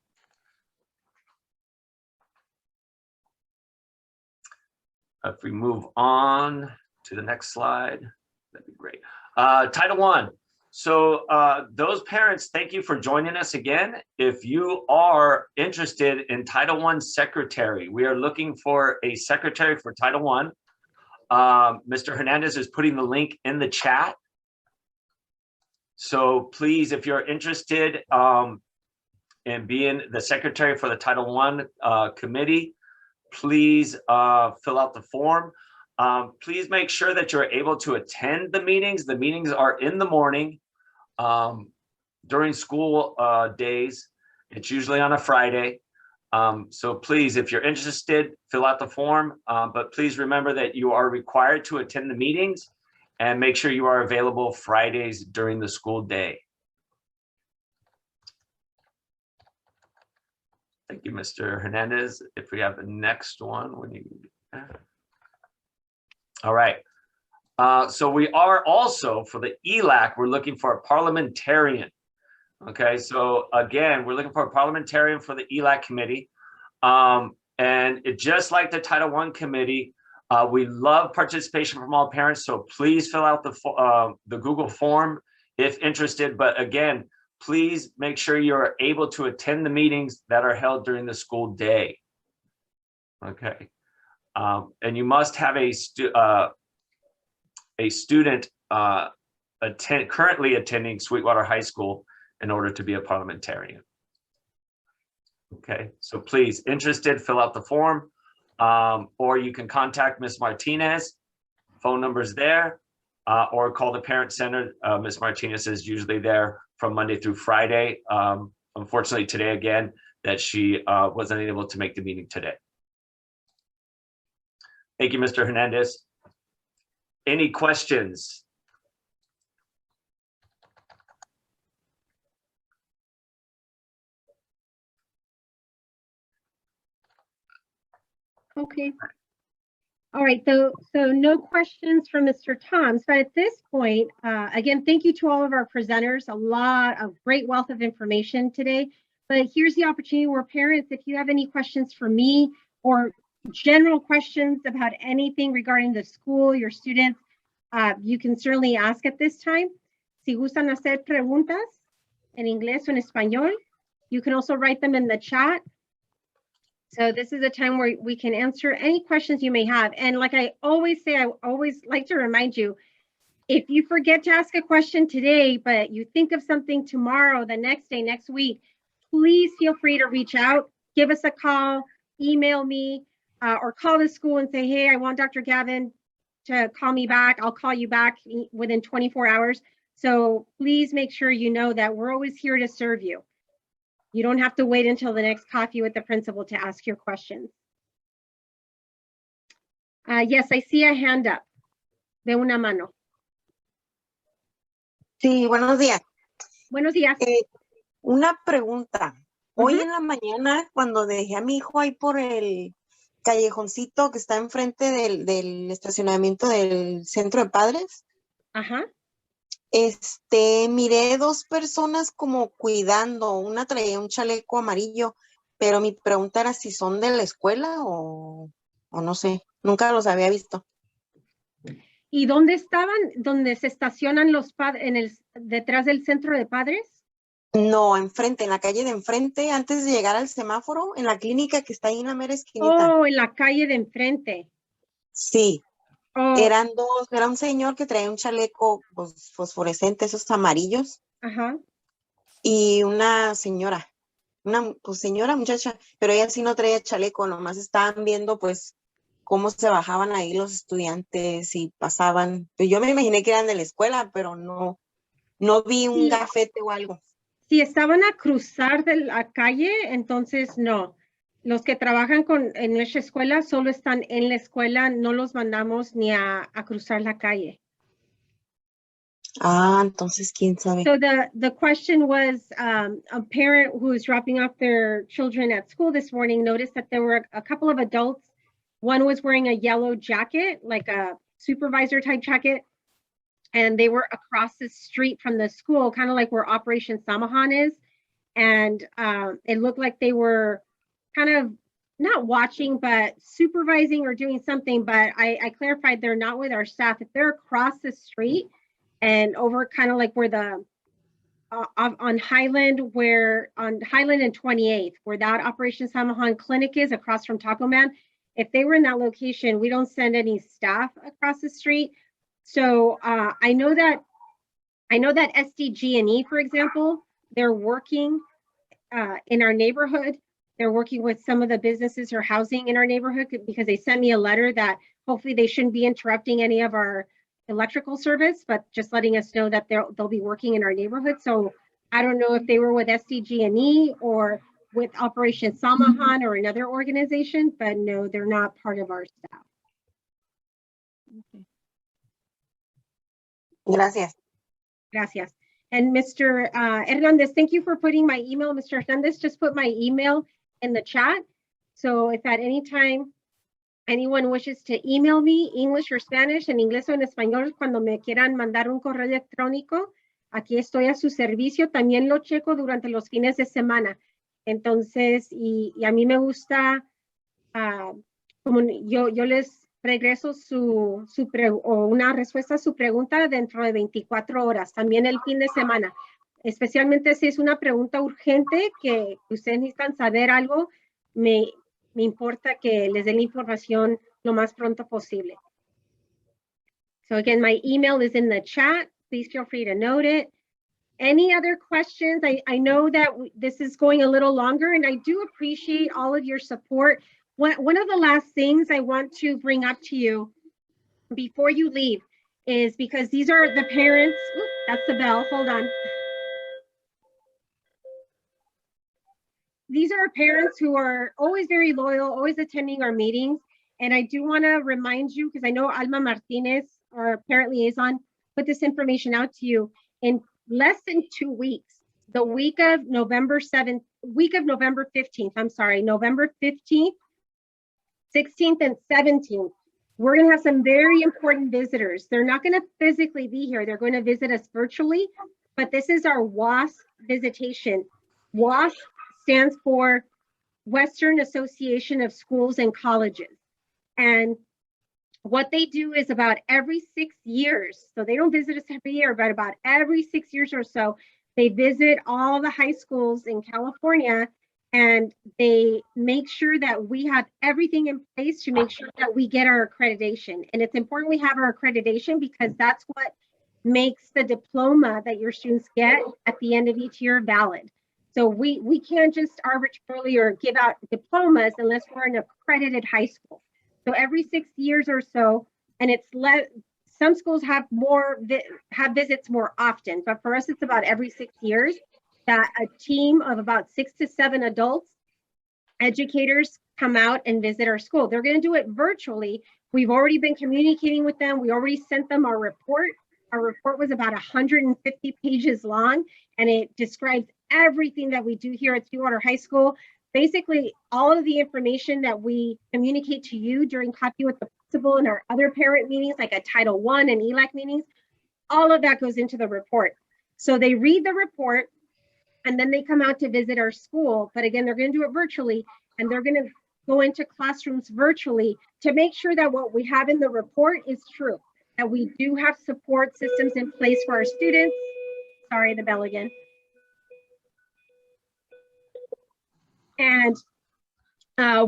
If we move on to the next slide, that'd be great. Title I. So those parents, thank you for joining us again. If you are interested in Title I secretary, we are looking for a secretary for Title I. Mr. Hernandez is putting the link in the chat. So please, if you're interested in being the secretary for the Title I committee, please fill out the form. Please make sure that you're able to attend the meetings. The meetings are in the morning during school days. It's usually on a Friday. So please, if you're interested, fill out the form. But please remember that you are required to attend the meetings and make sure you are available Fridays during the school day. Thank you, Mr. Hernandez. If we have the next one, when you. All right. So we are also, for the ELAC, we're looking for a parliamentarian. Okay, so again, we're looking for a parliamentarian for the ELAC committee. And just like the Title I committee, we love participation from all parents. So please fill out the Google form if interested. But again, please make sure you're able to attend the meetings that are held during the school day. Okay. And you must have a student currently attending Sweetwater High School in order to be a parliamentarian. Okay, so please, interested, fill out the form, or you can contact Ms. Martinez. Phone number's there, or call the Parent Center. Ms. Martinez is usually there from Monday through Friday. Unfortunately, today again, that she wasn't able to make the meeting today. Thank you, Mr. Hernandez. Any questions? Okay. All right, so no questions from Mr. Toms, but at this point, again, thank you to all of our presenters, a lot of great wealth of information today. But here's the opportunity where parents, if you have any questions for me or general questions about anything regarding the school, your students, you can certainly ask at this time. Si gustan hacer preguntas en inglés o en español, you can also write them in the chat. So this is a time where we can answer any questions you may have. And like I always say, I always like to remind you, if you forget to ask a question today, but you think of something tomorrow, the next day, next week, please feel free to reach out, give us a call, email me, or call the school and say, hey, I want Dr. Gavin to call me back. I'll call you back within 24 hours. So please make sure you know that we're always here to serve you. You don't have to wait until the next coffee with the principal to ask your questions. Yes, I see a hand up. De una mano. Sí, buenos días. Buenos días. Una pregunta. Hoy en la mañana, cuando dejé a mi hijo ahí por el callejoncito que está enfrente del estacionamiento del centro de padres, Ajá. Miré dos personas como cuidando. Una traía un chaleco amarillo, pero mi pregunta era si son de la escuela o no sé. Nunca los había visto. ¿Y dónde estaban? ¿Dónde se estacionan los padres? ¿Detrás del centro de padres? No, enfrente, en la calle de enfrente, antes de llegar al semáforo, en la clínica que está ahí en la mera esquinita. Oh, en la calle de enfrente. Sí. Oh. Eran dos, era un señor que traía un chaleco fosforescente, esos amarillos. Ajá. Y una señora, muchacha, pero ella sí no traía chaleco, nomás estaban viendo pues cómo se bajaban ahí los estudiantes y pasaban. Pues yo me imaginé que eran de la escuela, pero no vi un gafete o algo. Si estaban a cruzar de la calle, entonces no. Los que trabajan en nuestra escuela solo están en la escuela, no los mandamos ni a cruzar la calle. Ah, entonces, quién sabe. So the question was, a parent who was dropping off their children at school this morning noticed that there were a couple of adults. One was wearing a yellow jacket, like a supervisor type jacket, and they were across the street from the school, kind of like where Operation Samahan is. And it looked like they were kind of not watching, but supervising or doing something. But I clarified they're not with our staff. If they're across the street and over kind of like where the on Highland and 28th, where that Operation Samahan clinic is across from Taco Man, if they were in that location, we don't send any staff across the street. So I know that SDG&E, for example, they're working in our neighborhood. They're working with some of the businesses or housing in our neighborhood because they sent me a letter that hopefully they shouldn't be interrupting any of our electrical service, but just letting us know that they'll be working in our neighborhood. So I don't know if they were with SDG&E or with Operation Samahan or another organization, but no, they're not part of our staff. Okay. Gracias. Gracias. And Mr. Hernandez, thank you for putting my email. Mr. Hernandez just put my email in the chat. So if at any time anyone wishes to email me, English or Spanish, en inglés o en español, cuando me quieran mandar un correo electrónico, aquí estoy a su servicio. También lo checo durante los fines de semana. Entonces, y a mí me gusta, como yo les regreso una respuesta a su pregunta dentro de 24 horas, también el fin de semana. Especialmente si es una pregunta urgente que ustedes necesitan saber algo, me importa que les den la información lo más pronto posible. So again, my email is in the chat. Please feel free to note it. Any other questions? I know that this is going a little longer, and I do appreciate all of your support. One of the last things I want to bring up to you before you leave is because these are the parents. Ooh, that's the bell. Hold on. These are parents who are always very loyal, always attending our meetings. And I do want to remind you, because I know Alma Martinez, our parent liaison, put this information out to you. In less than 2 weeks, the week of November 15th, November 15th, 16th, and 17th, we're going to have some very important visitors. They're not going to physically be here. They're going to visit us virtually, but this is our WASC visitation. WASC stands for Western Association of Schools and Colleges. And what they do is about every 6 years, so they don't visit us every year, but about every 6 years or so, they visit all the high schools in California, and they make sure that we have everything in place to make sure that we get our accreditation. And it's important we have our accreditation because that's what makes the diploma that your students get at the end of each year valid. So we can't just arbitrarily or give out diplomas unless we're an accredited high school. So every 6 years or so, and some schools have visits more often, but for us it's about every 6 years that a team of about 6 to 7 adults, educators, come out and visit our school. They're going to do it virtually. We've already been communicating with them. We already sent them our report. Our report was about 150 pages long, and it describes everything that we do here at Sweetwater High School. Basically, all of the information that we communicate to you during Coffee with the Principal and our other parent meetings, like at Title I and ELAC meetings, all of that goes into the report. So they read the report, and then they come out to visit our school. But again, they're going to do it virtually, and they're going to go into classrooms virtually to make sure that what we have in the report is true, that we do have support systems in place for our students. Sorry, the bell again. And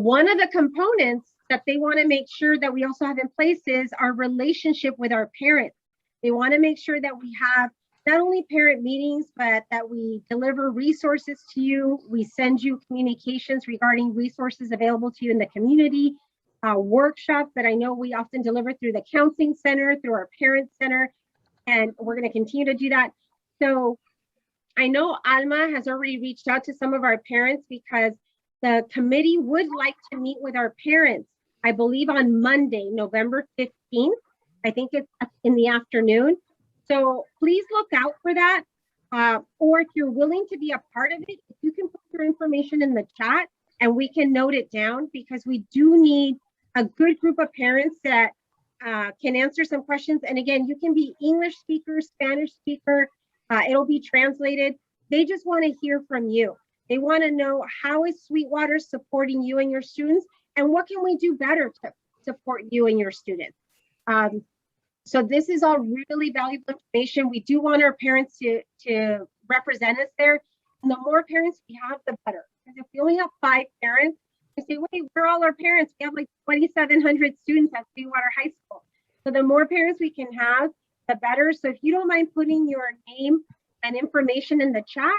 one of the components that they want to make sure that we also have in place is our relationship with our parents. They want to make sure that we have not only parent meetings, but that we deliver resources to you. We send you communications regarding resources available to you in the community, workshops that I know we often deliver through the counseling center, through our parent center, and we're going to continue to do that. So I know Alma has already reached out to some of our parents because the committee would like to meet with our parents, I believe on Monday, November 15th. I think it's in the afternoon. So please look out for that. Or if you're willing to be a part of it, if you can put your information in the chat and we can note it down, because we do need a good group of parents that can answer some questions. And again, you can be English speaker, Spanish speaker, it'll be translated. They just want to hear from you. They want to know, how is Sweetwater supporting you and your students, and what can we do better to support you and your students? So this is all really valuable information. We do want our parents to represent us there. And the more parents we have, the better. Because if we only have 5 parents, they say, wait, we're all our parents. We have like 2,700 students at Sweetwater High School. So the more parents we can have, the better. So if you don't mind putting your name and information in the chat,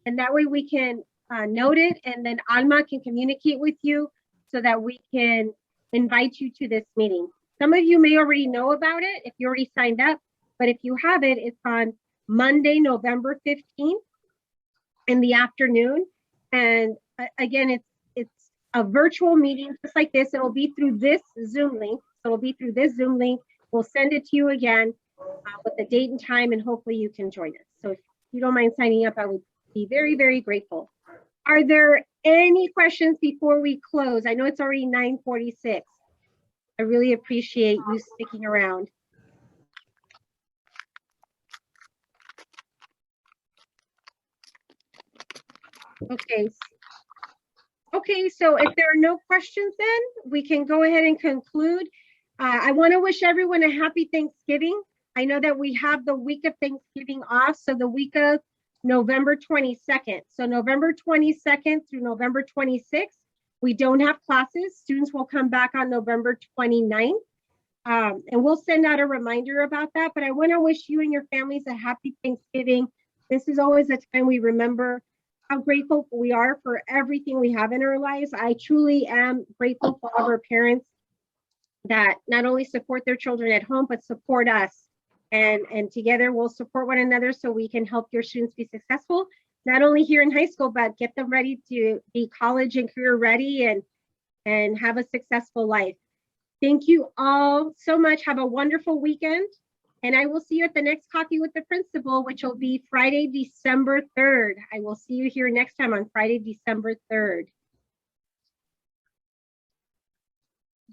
and that way we can note it, and then Alma can communicate with you so that we can invite you to this meeting. Some of you may already know about it if you already signed up, but if you haven't, it's on Monday, November 15th in the afternoon. And again, it's a virtual meeting just like this. It'll be through this Zoom link. So it'll be through this Zoom link. We'll send it to you again with the date and time, and hopefully you can join us. So if you don't mind signing up, I would be very, very grateful. Are there any questions before we close? I know it's already 9:46. I really appreciate you sticking around. Okay. Okay, so if there are no questions, then we can go ahead and conclude. I want to wish everyone a happy Thanksgiving. I know that we have the week of Thanksgiving off, so the week of November 22nd. So November 22nd through November 26th, we don't have classes. Students will come back on November 29th. And we'll send out a reminder about that. But I want to wish you and your families a happy Thanksgiving. This is always a time we remember how grateful we are for everything we have in our lives. I truly am grateful for all of our parents that not only support their children at home, but support us. And together we'll support one another so we can help your students be successful, not only here in high school, but get them ready to be college and career ready and have a successful life. Thank you all so much. Have a wonderful weekend. And I will see you at the next Coffee with the Principal, which will be Friday, December 3rd. I will see you here next time on Friday, December 3rd.